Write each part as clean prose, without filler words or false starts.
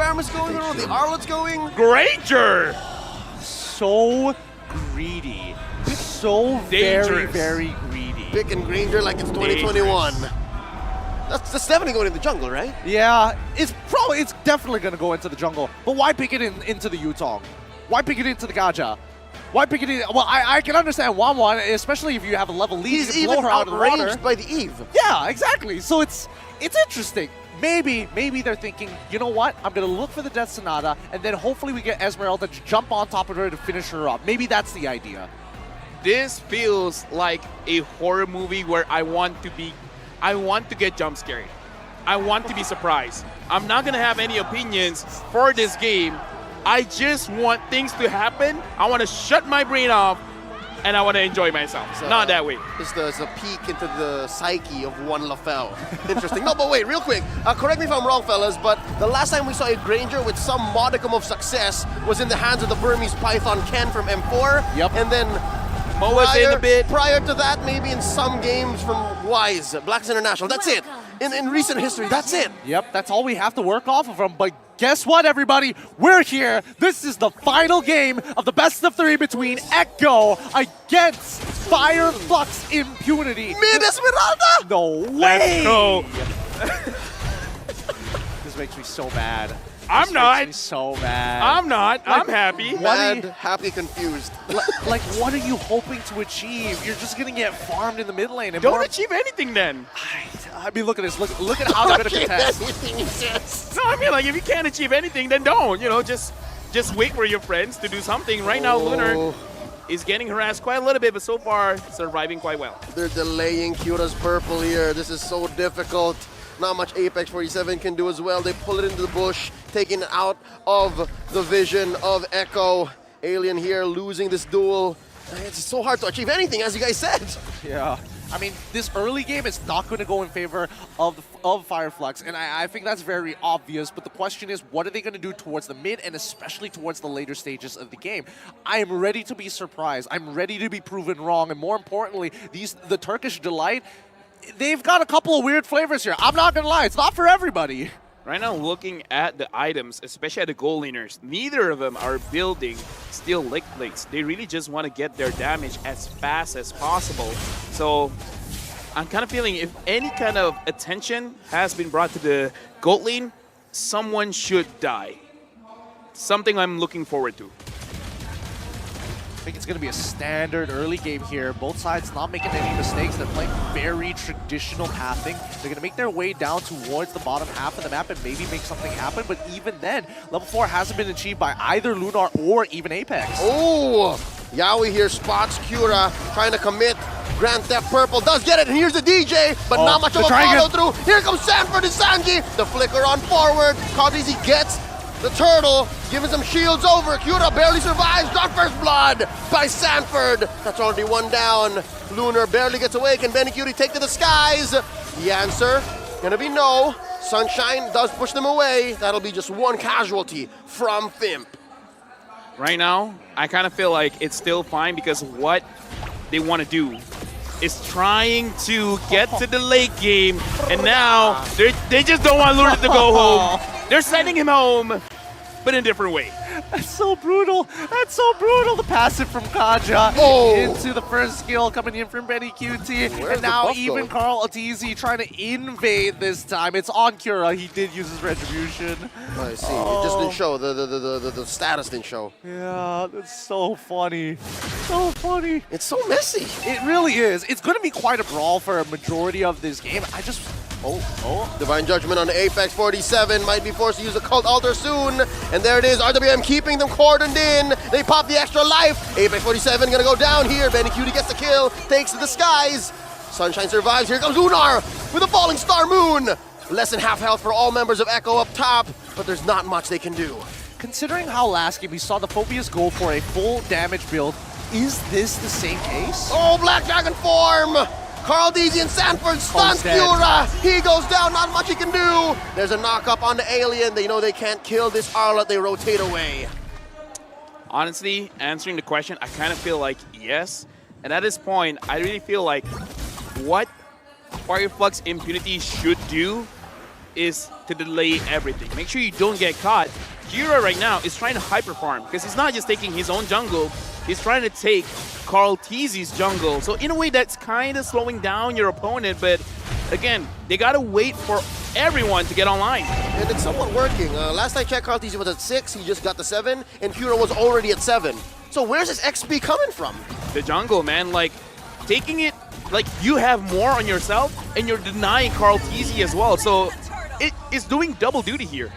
Ram is going, the Arlet's going. Granger! So greedy. So Dangerous. very greedy. Picking Granger like it's 2021. That's definitely going in the jungle, right? Yeah, it's definitely going to go into the jungle. But why pick it into the Yutong? Why pick it into the Gaja? Why pick it in? Well, I can understand 1-1, especially if you have a level lead. He's you can even blow her out of the water. outranged by the Eve. Yeah, exactly. So it's interesting. Maybe they're thinking, you know what? I'm going to look for the Death Sonata, and then hopefully we get Esmeralda to jump on top of her to finish her up. Maybe that's the idea. This feels like a horror movie where I want to get jump scared. I want to be surprised. I'm not going to have any opinions for this game. I just want things to happen. I want to shut my brain off, and I want to enjoy myself. So, not that way. It's a peek into the psyche of one LaFell. Interesting. No, but wait, real quick. Correct me if I'm wrong, fellas, but the last time we saw a Granger with some modicum of success was in the hands of the Burmese Python Ken from M4. Yep. And then Moa's in a bit. Prior to that, maybe in some games from Wise, Blacks International. That's it. In recent history, that's it. Yep, that's all we have to work off of them. But guess what, everybody? We're here. This is the final game of the best of 3 between Echo against Fire Flux Impunity. Mid Esmeralda? No way! Let's go. This makes me so mad. I'm not. Makes me so mad. I'm not. I'm happy. Mad, happy, confused. Like, what are you hoping to achieve? You're just gonna get farmed in the mid lane. And Don't achieve anything then. I mean, look at this. Look at how they're gonna contest. No, I mean, like, if you can't achieve anything, then don't. You know, just wait for your friends to do something. Right now, Lunar is getting harassed quite a little bit, but so far, surviving quite well. They're delaying Kyura's purple here. This is so difficult. Not much Apex 47 can do as well. They pull it into the bush, taking it out of the vision of Echo. Alien here losing this duel. It's so hard to achieve anything, as you guys said. Yeah. I mean, this early game is not going to go in favor of Fire Flux, and I think that's very obvious, but the question is, what are they going to do towards the mid and especially towards the later stages of the game? I am ready to be surprised. I'm ready to be proven wrong, and more importantly, the Turkish Delight, they've got a couple of weird flavors here. I'm not going to lie, it's not for everybody. Right now, looking at the items, especially at the gold laners, neither of them are building steel lick plates. They really just want to get their damage as fast as possible. So I'm kind of feeling if any kind of attention has been brought to the gold lane, someone should die. Something I'm looking forward to. I think it's going to be a standard early game here. Both sides not making any mistakes. They're playing very traditional pathing. They're going to make their way down towards the bottom half of the map and maybe make something happen. But even then, level 4 hasn't been achieved by either Lunar or even Apex. Oh, Yaoi here spots Kyura trying to commit. Grand Theft Purple does get it, and here's the DJ, but not much of a follow-through. Here comes Sanford and Sanji. The flicker on forward. Codrizi gets the turtle, giving some shields over. Kyura barely survives. Got first blood by Sanford. That's already one down. Lunar barely gets away. Can Benikuri take to the skies? The answer gonna be no. Sunshine does push them away. That'll be just one casualty from Fimp. Right now, I kind of feel like it's still fine because what they want to do is trying to get to the late game, and now they just don't want Lunar to go home. They're sending him home, but in a different way. That's so brutal. That's so brutal. The passive from Kaja into the first skill coming in from Benny QT. And now even Carl Atizi trying to invade this time. It's on Kyura. He did use his retribution. I see. It just didn't show. The status didn't show. Yeah, that's so funny. So funny. It's so messy. It really is. It's going to be quite a brawl for a majority of this game. I just... Divine Judgment on Apex 47. Might be forced to use a Cult Altar soon. And there it is. RWM keeping them cordoned in. They pop the extra life. Apex 47 gonna go down here. Benny Cutie gets the kill. Takes to the skies. Sunshine survives. Here comes Lunar with a falling star moon. Less than half health for all members of Echo up top. But there's not much they can do. Considering how last game we saw the Phobias go for a full damage build, is this the same case? Oh, Black Dragon form! Carl Deasy and Sanford stuns Kyura. He goes down, not much he can do. There's a knock up on the alien. They know they can't kill this Arlet. They rotate away. Honestly, answering the question, I kind of feel like yes. And at this point, I really feel like what Fire Flux Impunity should do is to delay everything. Make sure you don't get caught. Kira right now is trying to hyper farm because he's not just taking his own jungle, he's trying to take Carl Teasy's jungle. So in a way that's kind of slowing down your opponent, but again, they gotta wait for everyone to get online. And it's somewhat working. Last I checked, Carl Teasy was at 6, he just got the 7, and Kira was already at 7. So where's his XP coming from? The jungle, man, like taking it, like you have more on yourself and you're denying Carl Teasy as well. So it is doing double duty here.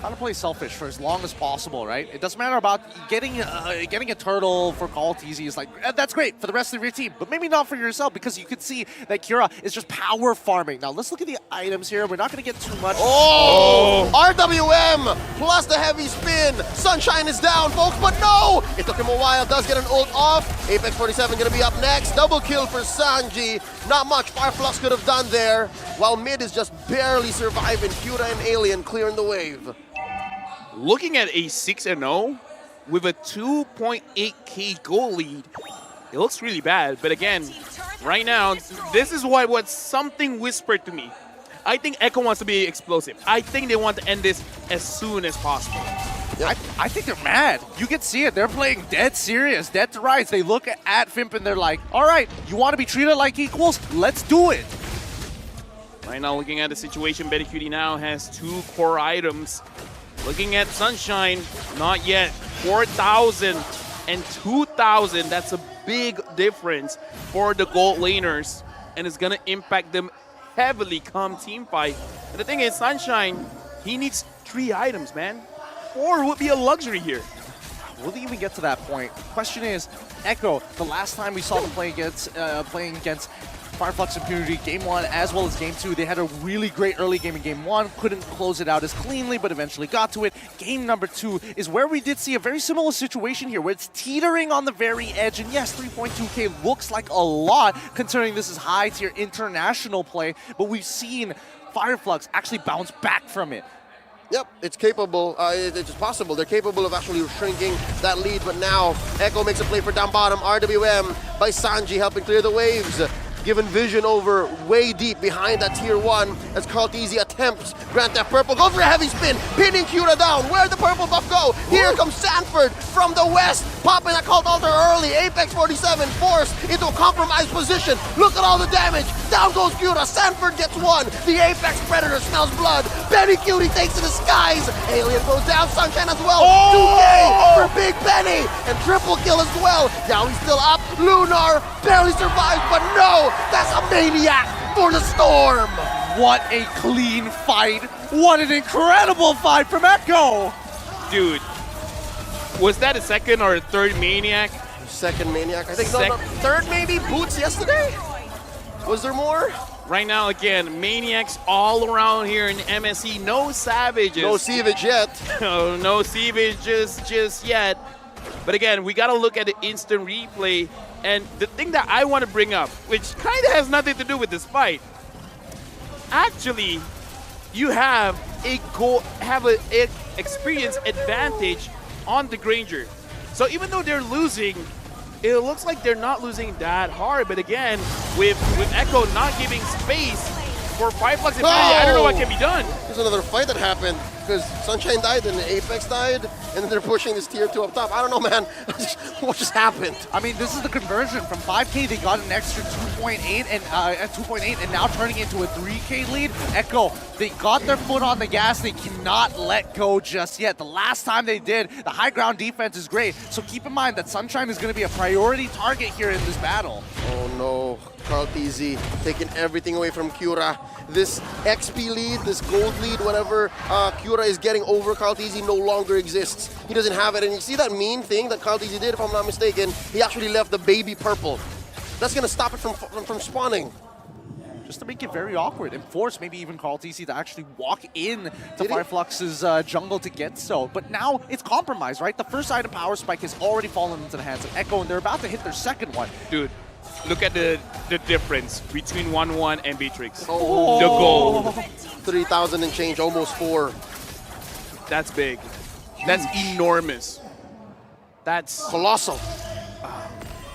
Gotta play selfish for as long as possible, right? It doesn't matter about getting a turtle for Call Teasy is like, that's great for the rest of your team, but maybe not for yourself because you can see that Kira is just power farming. Now let's look at the items here. We're not gonna get too much. Oh! RWM plus the heavy spin. Sunshine is down, folks, but no! It took him a while, does get an ult off. Apex 47 gonna be up next. Double kill for Sanji. Not much Fireflux could have done there, while mid is just barely surviving. Kira and Alien clearing the wave. Looking at a 6-0 with a 2.8k goal lead, it looks really bad. But again, right now, this is what something whispered to me. I think Echo wants to be explosive. I think they want to end this as soon as possible. I think they're mad. You can see it. They're playing dead serious, dead to rights. They look at Fimp and they're like, all right, you want to be treated like equals? Let's do it. Right now, looking at the situation, Betty Cutie now has 2 core items. Looking at Sunshine, not yet. 4,000 and 2,000. That's a big difference for the gold laners, and it's gonna impact them heavily come team fight. And the thing is, Sunshine, he needs 3 items, man. 4 would be a luxury here. Will they even get to that point? Question is, Echo, the last time we saw them playing against Flux Impunity, Game 1 as well as Game 2, they had a really great early game in Game 1, couldn't close it out as cleanly, but eventually got to it. Game number 2 is where we did see a very similar situation here, where it's teetering on the very edge, and yes, 3.2k looks like a lot, considering this is high-tier international play, but we've seen Fireflux actually bounce back from it. Yep, it's capable. It's possible. They're capable of actually shrinking that lead, but now Echo makes a play for down bottom. RWM by Sanji helping clear the waves. Given vision over way deep behind that tier 1 as Carl Teasy attempts Grant that purple. Goes for a heavy spin, pinning Kira down. Where'd the purple buff go? Here comes Sanford from the west, popping that cult altar early. Apex 47 forced into a compromised position. Look at all the damage. Down goes Kira. Sanford gets 1. The Apex Predator smells blood. Benny Cutie takes to the skies. Alien goes down. Sunshine as well. 2K for Big Benny. And triple kill as well. Now he's still up. Lunar barely survives, but no! That's a maniac for the Storm! What a clean fight. What an incredible fight from Echo. Dude, was that a second or a third maniac? Second maniac, I think. No, third maybe? Boots yesterday? Was there more? Right now, again, maniacs all around here in MSC. No savages. No Savage yet. No Savage just yet. But again, we got to look at the instant replay. And the thing that I want to bring up, which kind of has nothing to do with this fight, actually, you have a experience advantage on the Granger. So even though they're losing, it looks like they're not losing that hard. But again, with Echo not giving space for Fireflux Impunity, I don't know what can be done. There's another fight that happened because Sunshine died and the Apex died, and then they're pushing this tier 2 up top. I don't know, man. What just happened? I mean, this is the conversion. From 5k, they got an extra 2.8 and now turning into a 3k lead. Echo, they got their foot on the gas. They cannot let go just yet. The last time they did, the high ground defense is great. So keep in mind that Sunshine is going to be a priority target here in this battle. Oh no, Carl Teasy taking everything away from Kura. This XP lead, this gold lead, whatever Kura is getting over Carl Teasy no longer exists. He doesn't have it, and you see that mean thing that Carl Teasy did, if I'm not mistaken? He actually left the baby purple. That's gonna stop it from spawning. Just to make it very awkward and force maybe even Carl Teasy to actually walk in to Fireflux's jungle to get so. But now it's compromised, right? The first item power spike has already fallen into the hands of Echo, and they're about to hit their second one. Dude, look at the difference between 1-1 and Beatrix. Oh. The gold. 3,000 and change, almost 4. That's big. That's enormous. That's colossal.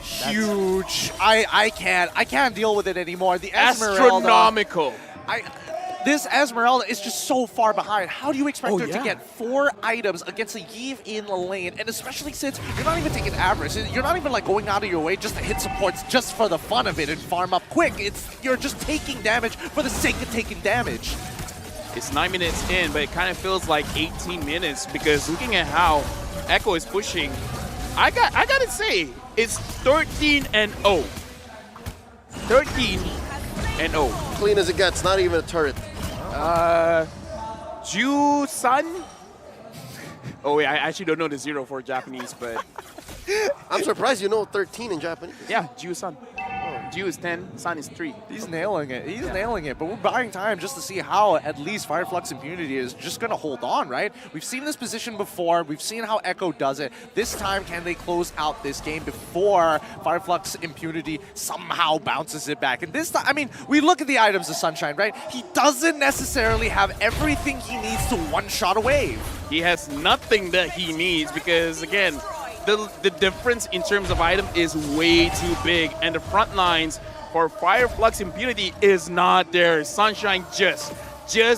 Huge. I can't deal with it anymore. The Esmeralda. Astronomical. this Esmeralda is just so far behind. How do you expect her to yeah. get 4 items against a Yve in the lane? And especially since you're not even taking average. You're not even like going out of your way just to hit supports just for the fun of it and farm up quick. You're just taking damage for the sake of taking damage. It's 9 minutes in, but it kind of feels like 18 minutes because looking at how Echo is pushing, I gotta say, it's 13-0. 13-0. Clean as it gets, not even a turret. Ju-san? Oh wait, I actually don't know the 0 for Japanese, but I'm surprised you know 13 in Japanese. yeah, Ju-san. Ju is 10, San is 3. He's nailing it. He's nailing it. But we're buying time just to see how at least Flux Impunity is just going to hold on, right? We've seen this position before. We've seen how Echo does it. This time, can they close out this game before Flux Impunity somehow bounces it back? And this time, I mean, we look at the items of Sunshine, right? He doesn't necessarily have everything he needs to one-shot a wave. He has nothing that he needs because, again, the difference in terms of item is way too big, and the front lines for Flux Impunity is not there. Sunshine just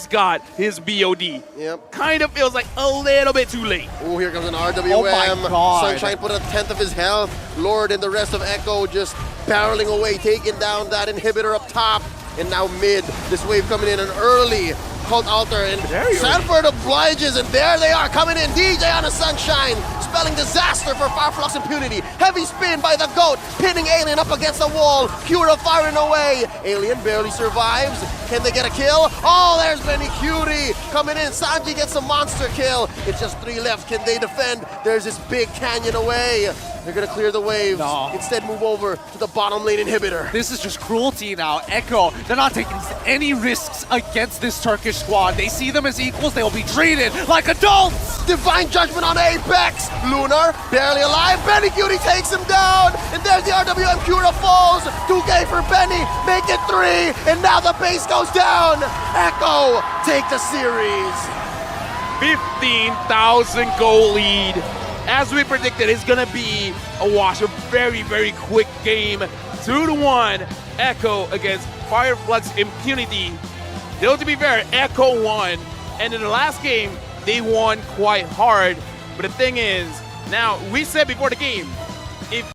got his BOD. Yep. Kind of feels like a little bit too late. Oh, here comes an RWM. Oh my God. Sunshine put 1/10 of his health. Lord and the rest of Echo just barreling away, taking down that inhibitor up top. And now mid, this wave coming in an early Cult Altar, and Sanford obliges, and there they are coming in. DJ on a Sunshine, spelling disaster for Flux Impunity. Heavy spin by the GOAT, pinning Alien up against the wall. Cura firing away. Alien barely survives. Can they get a kill? Oh, there's Benny Cutie coming in. Sanji gets a monster kill. It's just 3 left. Can they defend? There's this big canyon away. They're gonna clear the waves. No. Instead, move over to the bottom lane inhibitor. This is just cruelty now. Echo, they're not taking any risks against this Turkish squad. They see them as equals. They will be treated like adults. Divine Judgment on Apex. Lunar, barely alive. Benny Cutie takes him down. And there's the RWM Cura falls. 2K for Benny. Make it 3. And now the base goes down. Echo take the series. 15,000 goal lead. As we predicted, it's gonna be a wash, a very, very quick game. 2-1, Echo against Flux Impunity. Though to be fair, Echo won, and in the last game, they won quite hard. But the thing is, now, we said before the game,